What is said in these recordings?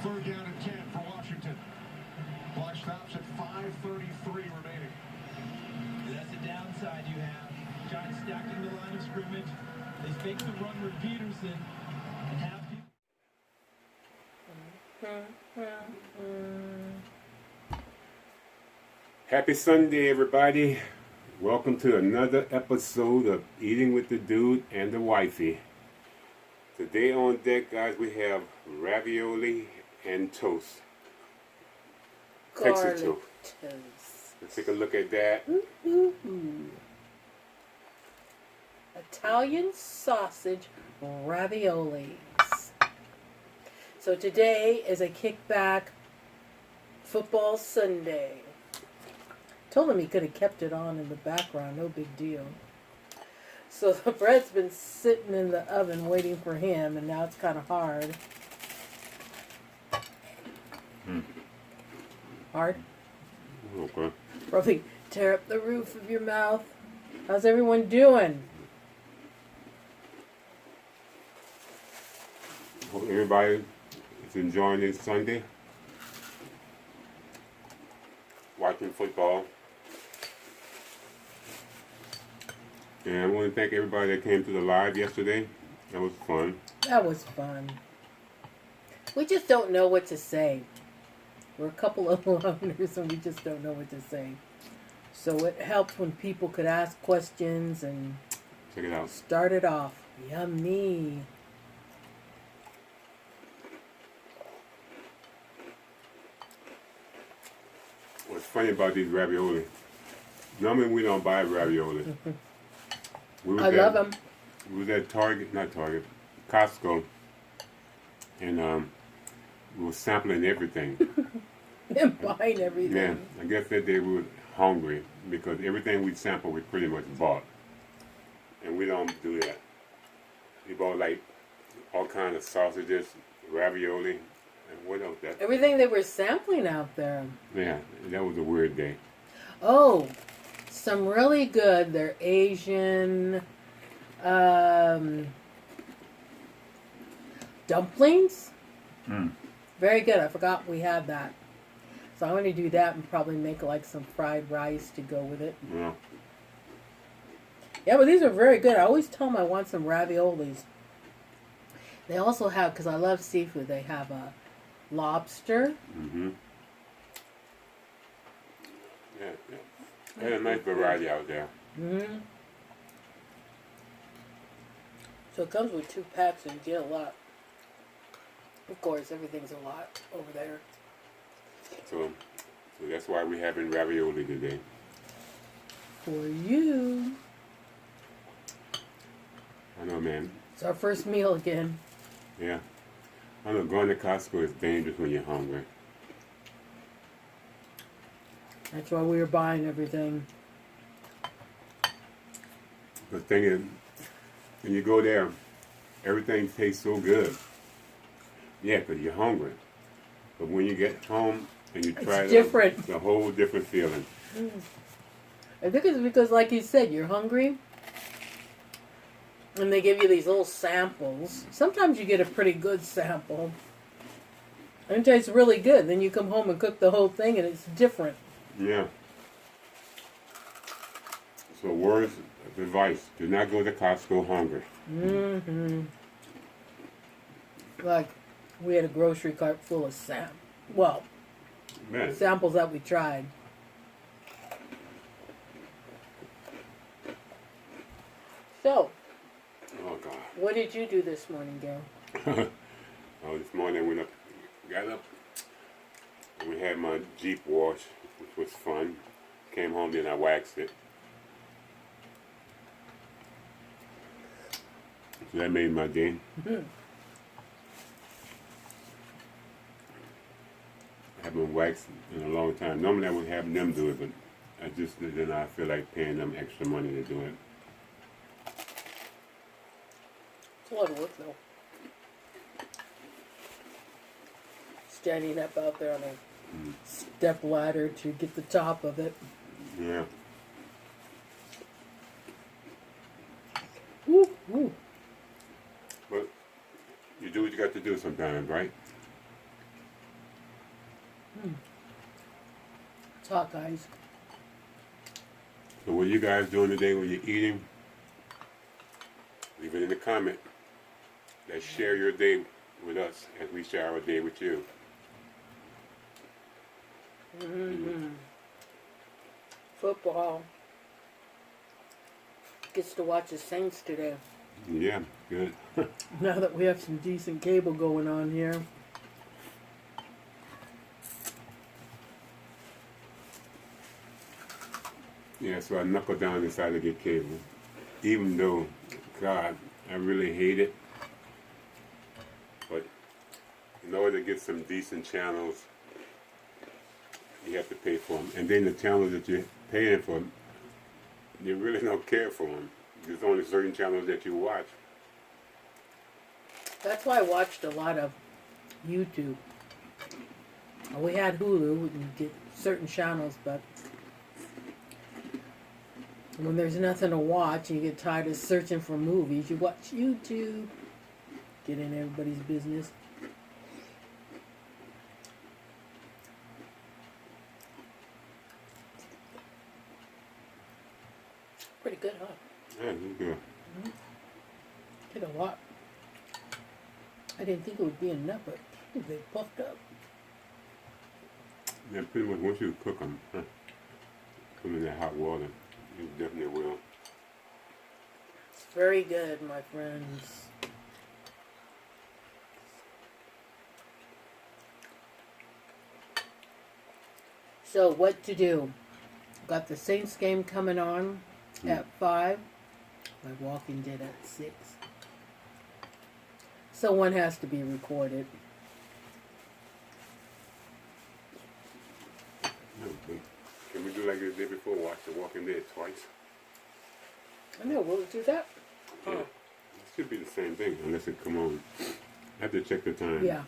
Third down and 10 for Washington. Clock stops at 5:33 remaining. That's the downside you have. Giants stacking the line of scrimmage. They fake the run with Peterson and have people. Happy Sunday, everybody. Welcome to another episode of Eating with the Dude and the Wifey. Today on deck, guys, we have ravioli and toast. Texas toast. Let's take a look at that. Italian sausage raviolis. So today is a kickback football Sunday. Told him he could have kept it on in the background, no big deal. So the bread's been sitting in the oven waiting for him, and now it's kind of hard. Hard? Okay. Probably tear up the roof of your mouth. How's everyone doing? Hope everybody is enjoying this Sunday. Watching football. And I want to thank everybody that came to the live yesterday. That was fun. That was fun. We just don't know what to say. We're a couple of loners and we just don't know what to say. So it helped when people could ask questions and check it out. Start it off. Yummy. What's funny about these ravioli? Normally we don't buy ravioli. I love them. We was at Costco, and we were sampling everything. And buying everything. Yeah, I guess that day we were hungry because everything we sampled we pretty much bought. And we don't do that. We bought like all kinds of sausages, ravioli, and what else? Everything they were sampling out there. Yeah, that was a weird day. Oh, some really good. They're Asian dumplings. Very good. I forgot we had that. So I'm going to do that and probably make like some fried rice to go with it. Yeah. Yeah, but these are very good. I always tell them I want some raviolis. They also have, because I love seafood, they have a lobster. Yeah. There's a nice variety out there. So it comes with 2 packs and you get a lot. Of course, everything's a lot over there. So that's why we're having ravioli today. For you. I know, man. It's our first meal again. Yeah. I know, going to Costco is dangerous when you're hungry. That's why we were buying everything. The thing is, when you go there, everything tastes so good. Yeah, because you're hungry. But when you get home and you try it's different. It's a whole different feeling. I think it's because, like you said, you're hungry. And they give you these little samples. Sometimes you get a pretty good sample. And it tastes really good. Then you come home and cook the whole thing and it's different. Yeah. So words of advice. Do not go to Costco hungry. Like, we had a grocery cart full of samples that we tried. So, oh God. What did you do this morning, Gil? This morning got up, and we had my Jeep wash, which was fun. Came home, then I waxed it. So that made my day. I haven't waxed in a long time. Normally I would have them do it, but I just did not feel like paying them extra money to do it. It's a lot of work, though. Standing up out there on a step ladder to get the top of it. Yeah. Woo, woo. But you do what you got to do sometimes, right? It's hot, guys. So what are you guys doing today when you're eating? Leave it in the comment. Let's share your day with us as we share our day with you. Football. Gets to watch the Saints today. Yeah, good. Now that we have some decent cable going on here. Yeah, so I knuckled down and decided to get cable. Even though, God, I really hate it. But in order to get some decent channels, you have to pay for them. And then the channels that you're paying for, you really don't care for them. There's only certain channels that you watch. That's why I watched a lot of YouTube. We had Hulu, we can get certain channels, but when there's nothing to watch and you get tired of searching for movies, you watch YouTube. Get in everybody's business. Pretty good, huh? Yeah, it's good. Did a lot. I didn't think it would be enough, but they puffed up. Yeah, pretty much once you cook them, put them in that hot water, you definitely will. It's very good, my friends. So, what to do? Got the Saints game coming on at 5. My Walking Dead at 6. So one has to be recorded. No, but can we do like the day before? Watch The Walking Dead twice? I know, we'll do that. Yeah. It should be the same thing unless it come on. I have to check the time. Yeah.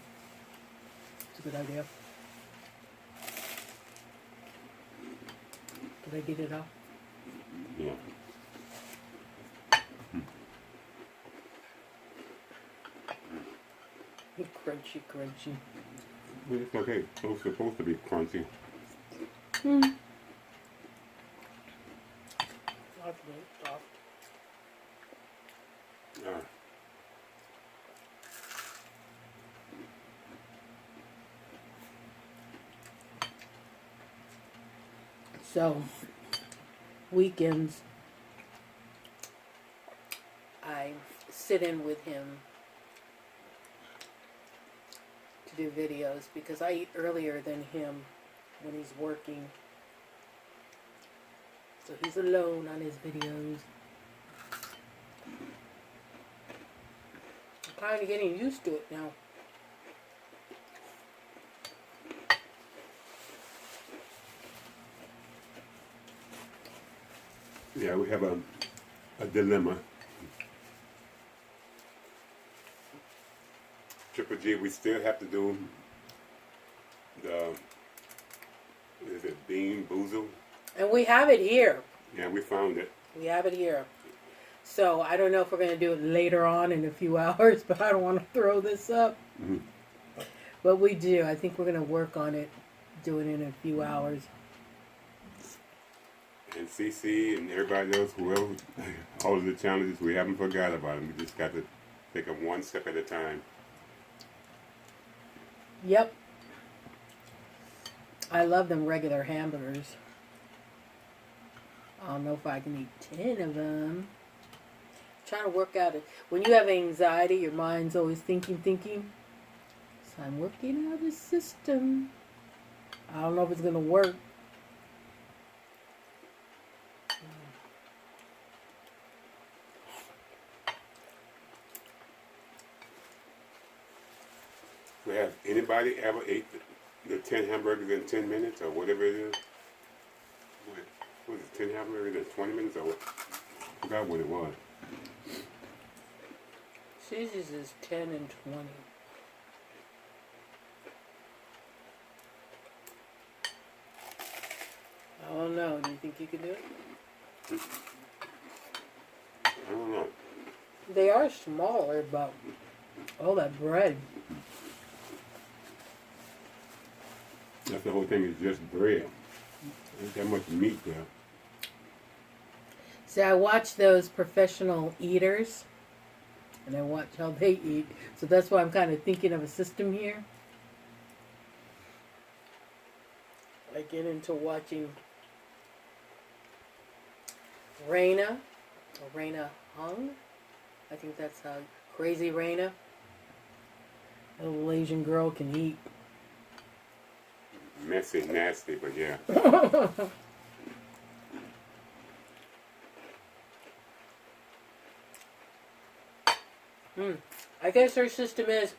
It's a good idea. Did I get it off? Yeah. Crunchy, crunchy. Well, it's okay. It's supposed to be crunchy. That's really soft. So, weekends, I sit in with him to do videos because I eat earlier than him when he's working. So he's alone on his videos. I'm kind of getting used to it now. Yeah, we have a dilemma. Triple G, we still have to do the, is it bean boozle? And we have it here. Yeah, we found it. We have it here. So I don't know if we're going to do it later on in a few hours, but I don't want to throw this up. Mm-hmm. But we do. I think we're going to work on it, do it in a few hours. And CC and everybody else, whoever, all of the challenges, we haven't forgot about them. We just got to take them one step at a time. Yep. I love them regular hamburgers. I don't know if I can eat 10 of them. Trying to work out it. When you have anxiety, your mind's always thinking. So I'm working out a system. I don't know if it's going to work. So have anybody ever ate the 10 hamburgers in 10 minutes or whatever it is? What is it, 10 hamburgers in 20 minutes or what? I forgot what it was. Susie's is 10 and 20. I don't know. Do you think you can do it? I don't know. They are smaller, but all that bread. That's the whole thing, is just bread. Ain't that much meat there. See, I watch those professional eaters, and I watch how they eat. So that's why I'm kind of thinking of a system here. I get into watching Raina, or Raina Hung. I think that's how Crazy Raina. A little Asian girl can eat. Messy, nasty, but yeah. I guess her system is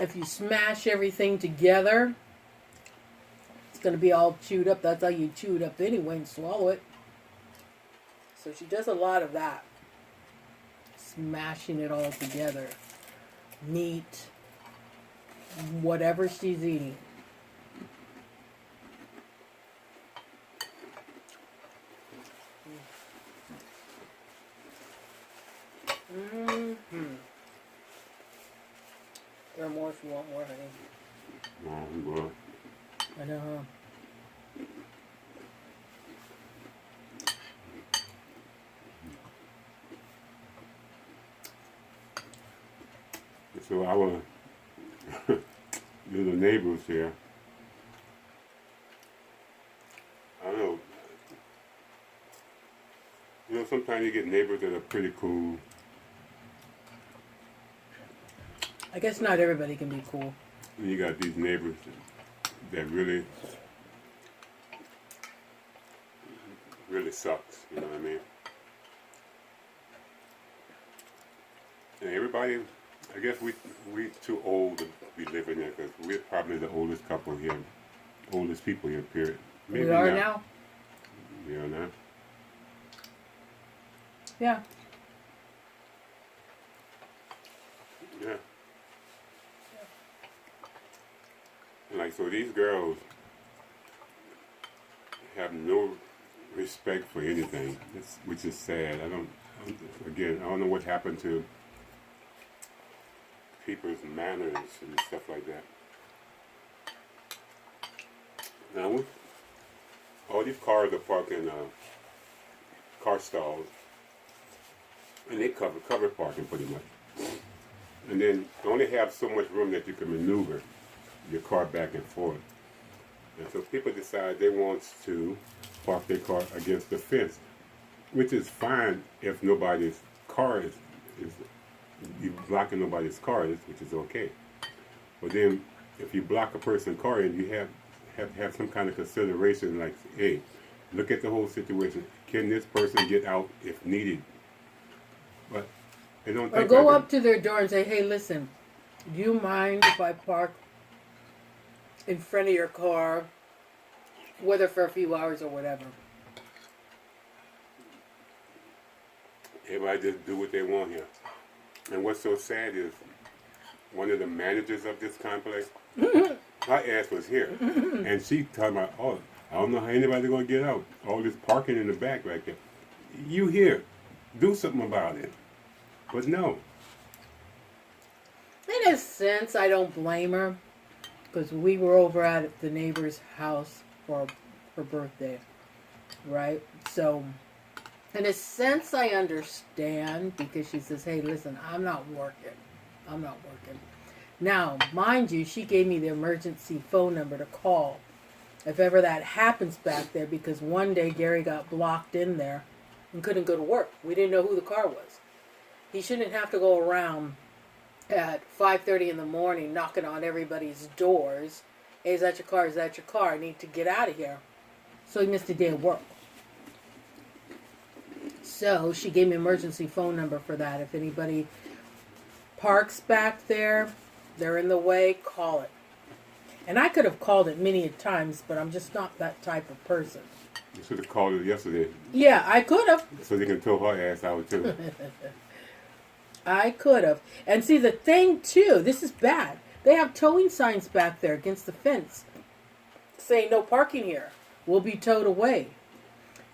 if you smash everything together, it's going to be all chewed up. That's how you chew it up anyway and swallow it. So she does a lot of that. Smashing it all together. Meat, whatever she's eating. There are more if you want more, honey. No, I'm good. I know, huh? So our little neighbors here, I don't know, sometimes you get neighbors that are pretty cool. I guess not everybody can be cool. And you got these neighbors that really sucks, you know what I mean? And everybody, I guess we too old to be living there because we're probably the oldest couple here, oldest people here, period. Maybe We are not. now? We are now. Yeah. Yeah. Like, so these girls have no respect for anything, which is sad. I don't know what happened to people's manners and stuff like that. Now, all these cars are parked in car stalls, and they cover parking pretty much. And then you only have so much room that you can maneuver your car back and forth. And so people decide they want to park their car against the fence, which is fine if nobody's car is you blocking nobody's car, which is okay. But then if you block a person's car in, you have to have some kind of consideration, like, hey, look at the whole situation. Can this person get out if needed? But they don't Or think go like up to their door and say, hey, listen, do you mind if I park in front of your car, whether for a few hours or whatever? Everybody just do what they want here. And what's so sad is one of the managers of this complex, her ass was here. And she talking about, oh, I don't know how anybody gonna get out. All this parking in the back right there. You here. Do something about it. But no. In a sense, I don't blame her, because we were over at the neighbor's house for her birthday, right? So, in a sense, I understand, because she says, hey, listen, I'm not working. Now, mind you, she gave me the emergency phone number to call if ever that happens back there, because one day Gary got blocked in there and couldn't go to work. We didn't know who the car was. He shouldn't have to go around at 5:30 in the morning knocking on everybody's doors. Hey, is that your car? Is that your car? I need to get out of here. So he missed a day of work. So she gave me an emergency phone number for that. If anybody parks back there, they're in the way, call it. And I could have called it many times, but I'm just not that type of person. You should have called her yesterday. Yeah, I could have. So they can tow her ass out too. I could have. And see, the thing too, this is bad. They have towing signs back there against the fence saying no parking here. Will be towed away.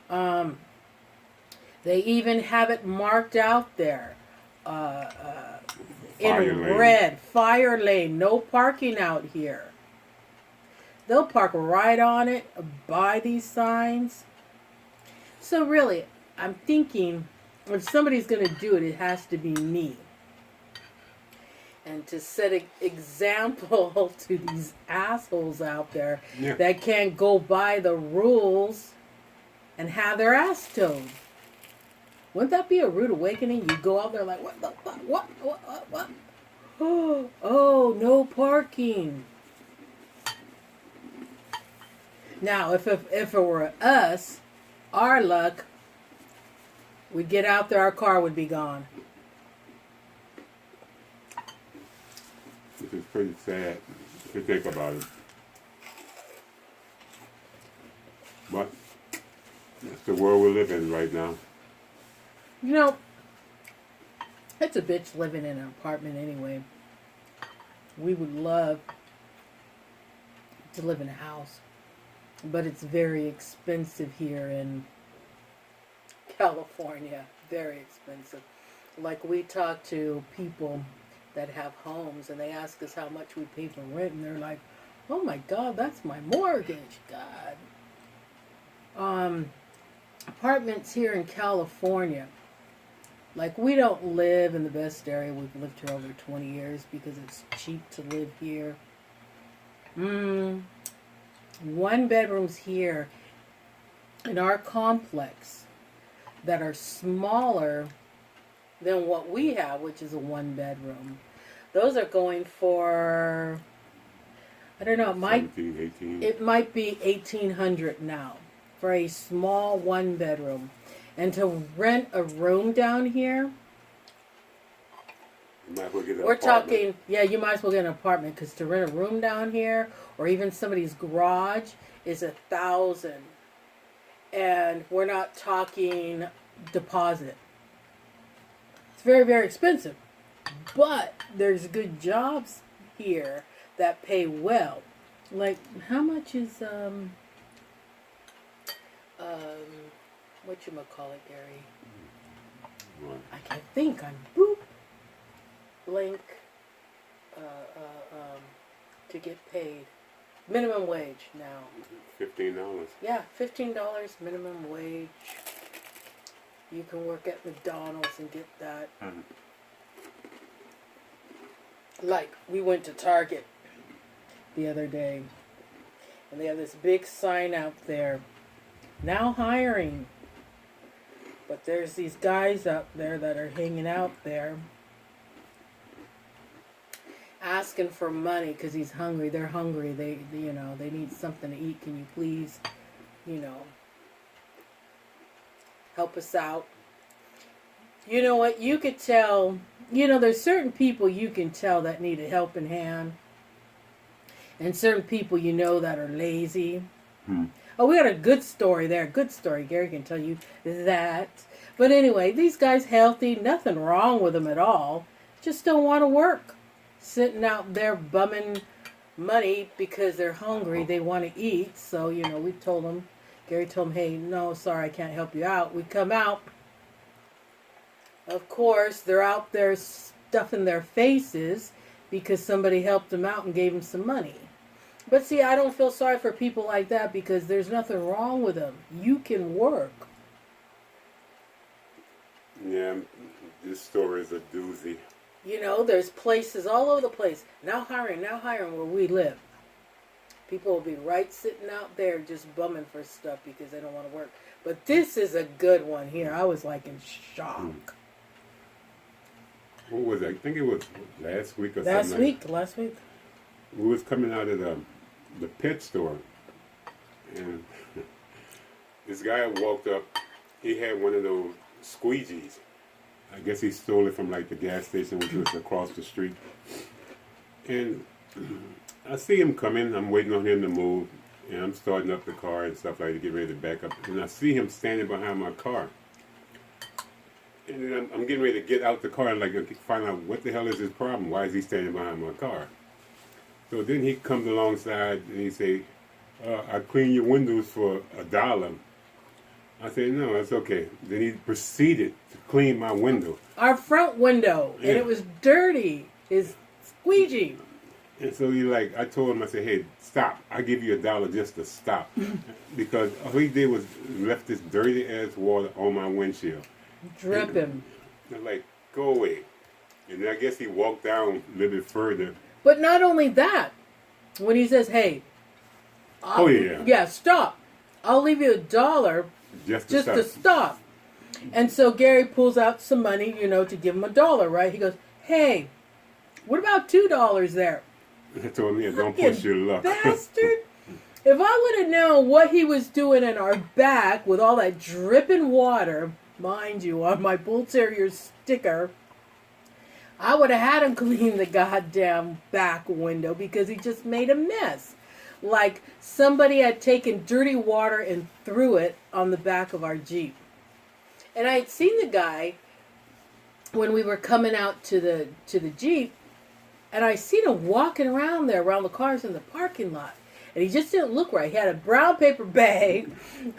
They even have it marked out there. Fire lane. red, fire lane, no parking out here. They'll park right on it, by these signs. So really, I'm thinking, if somebody's going to do it, it has to be me. And to set an example to these assholes out there that can't go by the rules and have their ass towed. Wouldn't that be a rude awakening? You go out there like, what the fuck? What? Oh, no parking. Now, if it were us, our luck, we'd get out there, our car would be gone. Which is pretty sad if you think about it. But that's the world we live in right now. You know, it's a bitch living in an apartment anyway. We would love to live in a house, but it's very expensive here in California. Very expensive. Like, we talk to people that have homes and they ask us how much we pay for rent, and they're like, oh my God, that's my mortgage. God. Apartments here in California, like, we don't live in the best area. We've lived here over 20 years because it's cheap to live here. 1 bedrooms here in our complex that are smaller than what we have, which is a 1 bedroom. Those are going for, I don't know, it might be $1,800 now for a small 1 bedroom. And to rent a room down here, You might as well get an we're apartment. talking, yeah, you might as well get an apartment, because to rent a room down here, or even somebody's garage, is $1,000. And we're not talking deposit. It's very, very expensive. But there's good jobs here that pay well. Like, how much is, whatchamacallit, Gary? Right. I can't think. I'm boop. Blank. To get paid. Minimum wage now. $15. Yeah, $15 minimum wage. You can work at McDonald's and get that. Like, we went to Target the other day, and they have this big sign out there, now hiring. But there's these guys out there that are hanging out there asking for money because he's hungry. They're hungry. They need something to eat. Can you please, help us out? You know what? You could tell, there's certain people you can tell that need a helping hand. And certain people that are lazy. Oh, we got a good story there. Good story. Gary can tell you that. But anyway, these guys healthy. Nothing wrong with them at all. Just don't want to work. Sitting out there bumming money because they're hungry. They want to eat. So, we told them. Gary told them, hey, no, sorry, I can't help you out. We come out. Of course, they're out there stuffing their faces because somebody helped them out and gave them some money. But see, I don't feel sorry for people like that because there's nothing wrong with them. You can work. Yeah, this story is a doozy. There's places all over the place. Now hiring where we live. People will be right sitting out there just bumming for stuff because they don't want to work. But this is a good one here. I was like in shock. What was it? I think it was last week or Last something. week. We was coming out of the pet store, and this guy walked up. He had one of those squeegees. I guess he stole it from like the gas station, which was across the street. And I see him coming. I'm waiting on him to move, and I'm starting up the car and stuff like that to get ready to back up. And I see him standing behind my car. And then I'm getting ready to get out the car and like find out what the hell is his problem. Why is he standing behind my car? So then he comes alongside and he say, I clean your windows for $1. I said, no, that's okay. Then he proceeded to clean my window. Our front window. Yeah. And it was dirty. his squeegee. And so I told him, I said, hey, stop. I'll give you $1 just to stop. Because all he did was left this dirty ass water on my windshield. Dripping. I'm like, go away. And then I guess he walked down a little bit further. But not only that, when he says, hey, yeah, stop. I'll leave you $1 just to stop. And so Gary pulls out some money, to give him $1, right? He goes, hey, what about $2 there? I told him, don't push your luck. Bastard. If I would have known what he was doing in our back with all that dripping water, mind you, on my Bull Terrier sticker, I would have had him clean the goddamn back window because he just made a mess. Like somebody had taken dirty water and threw it on the back of our Jeep. And I had seen the guy when we were coming out to the Jeep, and I seen him walking around there, around the cars in the parking lot. And he just didn't look right. He had a brown paper bag.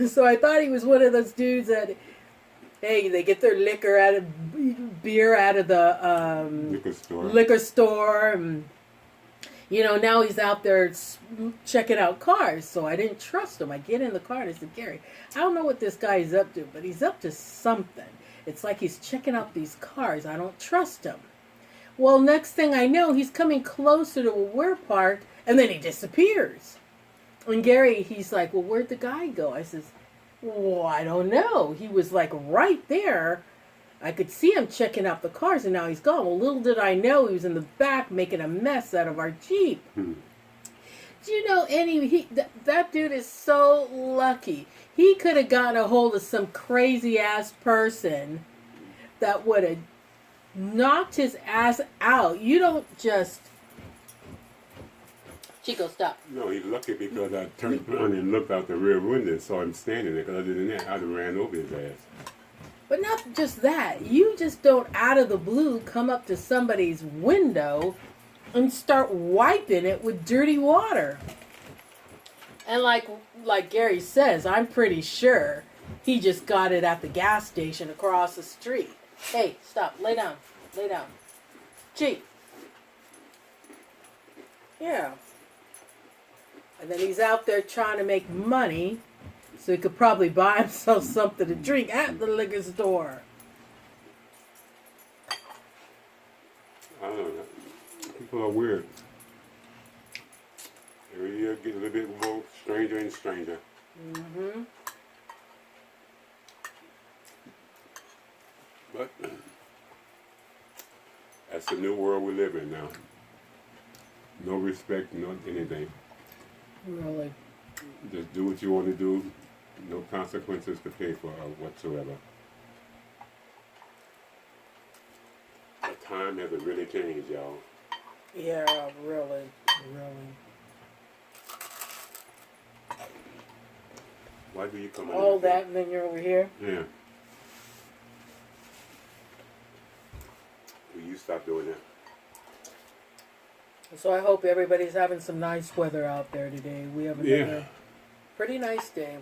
So I thought he was one of those dudes that, hey, they get their beer out of the liquor store. And, now he's out there checking out cars. So I didn't trust him. I get in the car and I said, Gary, I don't know what this guy is up to, but he's up to something. It's like he's checking out these cars. I don't trust him. Well, next thing I know, he's coming closer to where we're parked, and then he disappears. And Gary, he's like, well, where'd the guy go? I says, well, I don't know. He was like right there. I could see him checking out the cars, and now he's gone. Well, little did I know he was in the back making a mess out of our Jeep. Do you know, that dude is so lucky. He could have gotten a hold of some crazy-ass person that would have knocked his ass out. You don't just... Chico, stop. No, he's lucky because I turned around and looked out the rear window and saw him standing there. Because other than that, I'd have ran over his ass. But not just that. You just don't, out of the blue, come up to somebody's window and start wiping it with dirty water. And like Gary says, I'm pretty sure he just got it at the gas station across the street. Hey, stop. Lay down. Lay down. Chit. Yeah. And then he's out there trying to make money so he could probably buy himself something to drink at the liquor store. I don't know. People are weird. Every year get a little bit more stranger and stranger. Mm-hmm. But that's the new world we live in now. No respect, no anything. Really? Just do what you want to do. No consequences to pay for whatsoever. The time hasn't really changed, y'all. Yeah, really. Really. Why do you come All that and then you're over here? Yeah. Will you stop doing that? So I hope everybody's having some nice weather out there today. We have another pretty nice day.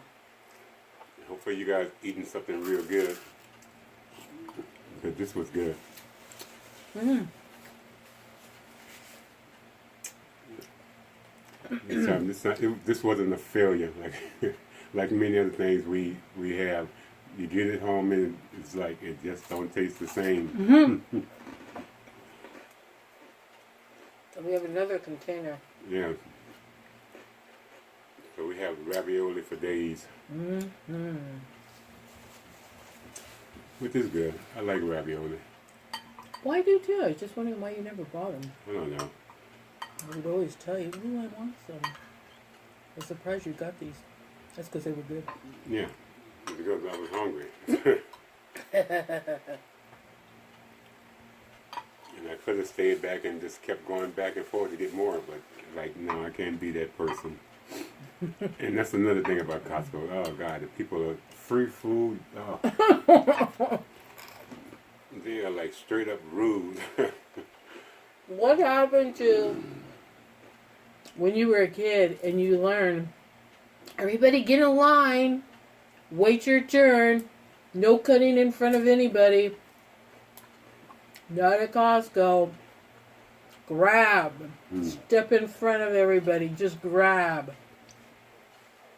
Hopefully you guys eating something real good. Because this was good. Mm. This wasn't a failure like many other things we have. You get it home and it's like it just don't taste the same. Mm-hmm. And we have another container. Yeah. So we have ravioli for days. Mm-hmm. Which is good. I like ravioli. Well, I do too. I was just wondering why you never bought them. I don't know. I would always tell you, ooh, I want some. I'm surprised you got these. That's because they were good. Yeah. Because I was hungry. And I could have stayed back and just kept going back and forth to get more, but like, no, I can't be that person. And that's another thing about Costco. Oh, God, the people are free food. Oh. They are like straight up rude. What happened to when you were a kid and you learned, everybody get in line, wait your turn, no cutting in front of anybody, not at Costco. grab. Step in front of everybody. Just grab.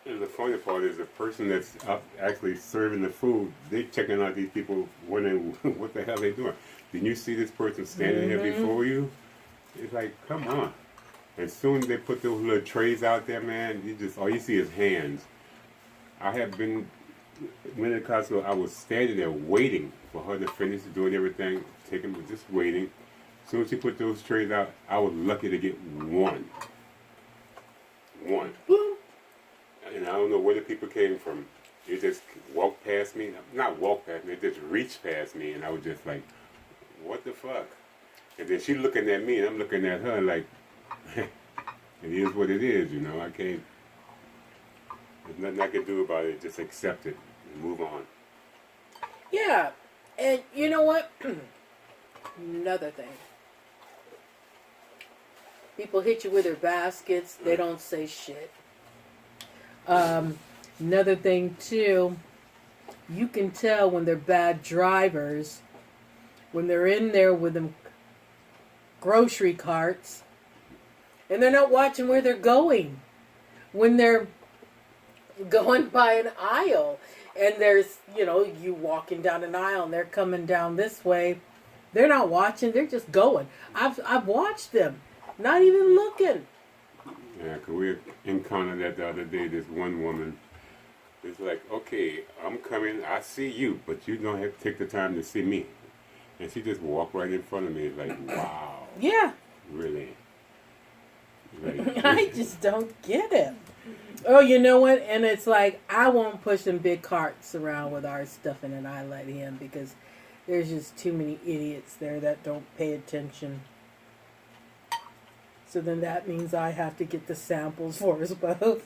And the funny part is the person that's up actually serving the food, they checking out these people wondering what the hell they doing. Didn't you see this person standing here before you? It's like, come on. As soon as they put those little trays out there, man, you just all you see is hands. I have been when in Costco, I was standing there waiting for her to finish doing everything, just waiting. As soon as she put those trays out, I was lucky to get one. One. And I don't know where the people came from. They just walked past me. Not walked past me, they just reached past me. And I was just like, what the fuck? And then she looking at me and I'm looking at her like, it is what it is, you know. I can't, there's nothing I can do about it. Just accept it and move on. Yeah. And you know what? Another thing. People hit you with their baskets. They don't say shit. Another thing too, you can tell when they're bad drivers when they're in there with them grocery carts and they're not watching where they're going. When they're going by an aisle and there's, you walking down an aisle and they're coming down this way, they're not watching, they're just going. I've watched them, not even looking. Yeah, because we encountered that the other day, this one woman. It's like, okay, I'm coming, I see you, but you don't have to take the time to see me. And she just walked right in front of me. It's like, wow. Yeah. Really? Like, I just don't get it. Oh, you know what? And it's like, I won't push them big carts around with our stuff in and I let him because there's just too many idiots there that don't pay attention. So then that means I have to get the samples for us both.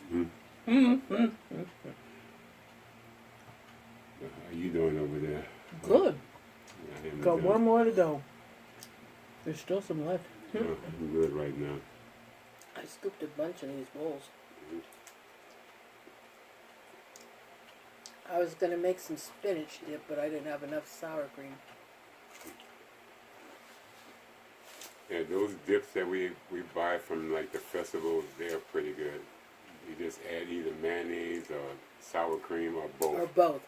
How you doing over there? Good. Yeah, Got one more to go. There's still some left. I'm good right now. I scooped a bunch in these bowls. I was going to make some spinach dip, but I didn't have enough sour cream. Yeah, those dips that we buy from like the festivals, they're pretty good. You just add either mayonnaise or sour cream or both. Or both.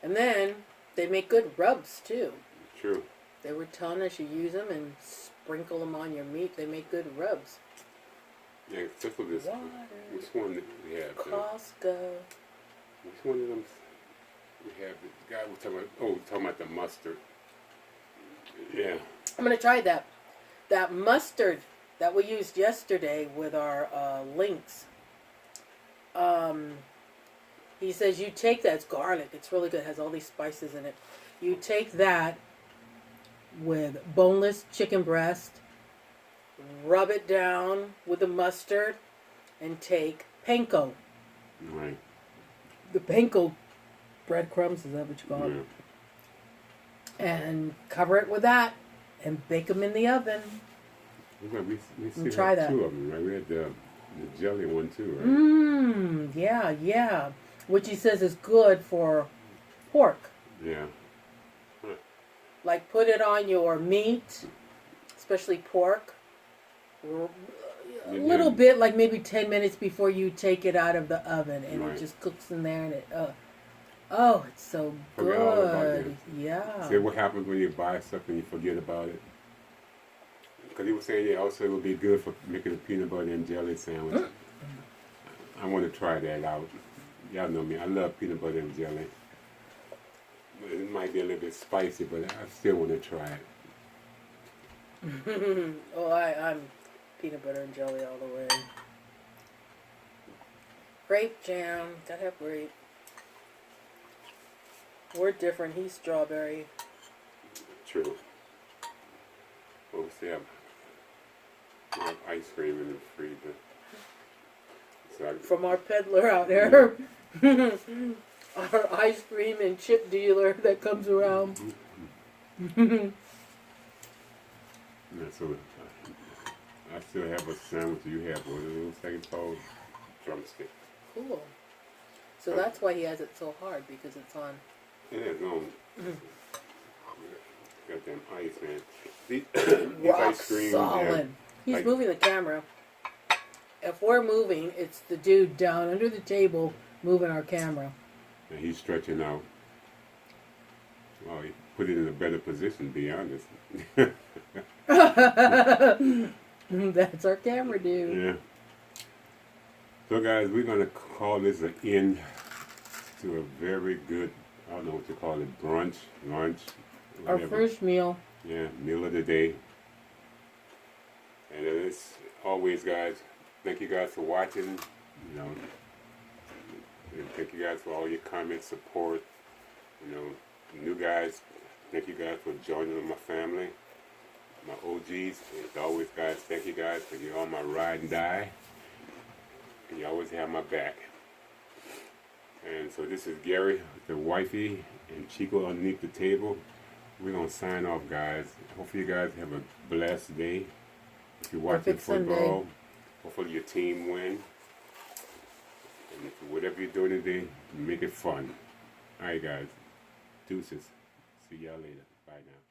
And then they make good rubs too. True. They were telling us you use them and sprinkle them on your meat. They make good rubs. Yeah, except for this. Water. Which one did we have? Costco. Which one of them we have? The guy was talking about. Oh, talking about the mustard. Yeah. I'm going to try that. That mustard that we used yesterday with our links. He says you take that. It's garlic. It's really good. It has all these spices in it. You take that with boneless chicken breast, rub it down with the mustard, and take panko. Right. The panko breadcrumbs, is that what you call it? Yeah. And cover it with that and bake them in the oven. We still try have that. two of them, right? We had the jelly one too, right? Yeah. Which he says is good for pork. Yeah. Like put it on your meat, especially pork, a little bit, like maybe 10 minutes before you take it out of the oven, and Right. it just cooks in there, and it, it's so Forget all about good. it. Yeah. See what happens when you buy stuff and you forget about it? Because he was saying, yeah, also it would be good for making a peanut butter and jelly sandwich. I want to try that out. Y'all know me. I love peanut butter and jelly. It might be a little bit spicy, but I still want to try it. I'm peanut butter and jelly all the way. Grape jam. Gotta have grape. We're different. He's strawberry. True. Well, we still have ice cream in the freezer. So From our peddler out there. Our ice cream and chip dealer that comes around. yeah, so I still have a sandwich you have. What are those things called? Drumstick. Cool. So that's why he has it so hard, because it's on. It is on. Got them ice, man. These Rock ice creams, solid. He's Like- moving the camera. If we're moving, it's the dude down under the table moving our camera. and he's stretching out. Well, he put it in a better position, to be honest. That's our camera dude. Yeah. So, guys, we're going to call this an end to a very good, I don't know what you call it, brunch, lunch, Our whatever. first meal. Yeah, meal of the day. And as always, guys, thank you guys for watching. You know, and thank you guys for all your comments, support. You know, new guys, thank you guys for joining my family. My OGs, as always, guys, thank you guys for you're on my ride and die. And you always have my back. And so this is Gary, the wifey, and Chico underneath the table. We're going to sign off, guys. Hopefully you guys have a blessed day. If you're watching Perfect football, Sunday. hopefully your team win. And if whatever you're doing today, make it fun. All right, guys. Deuces. See y'all later. Bye now.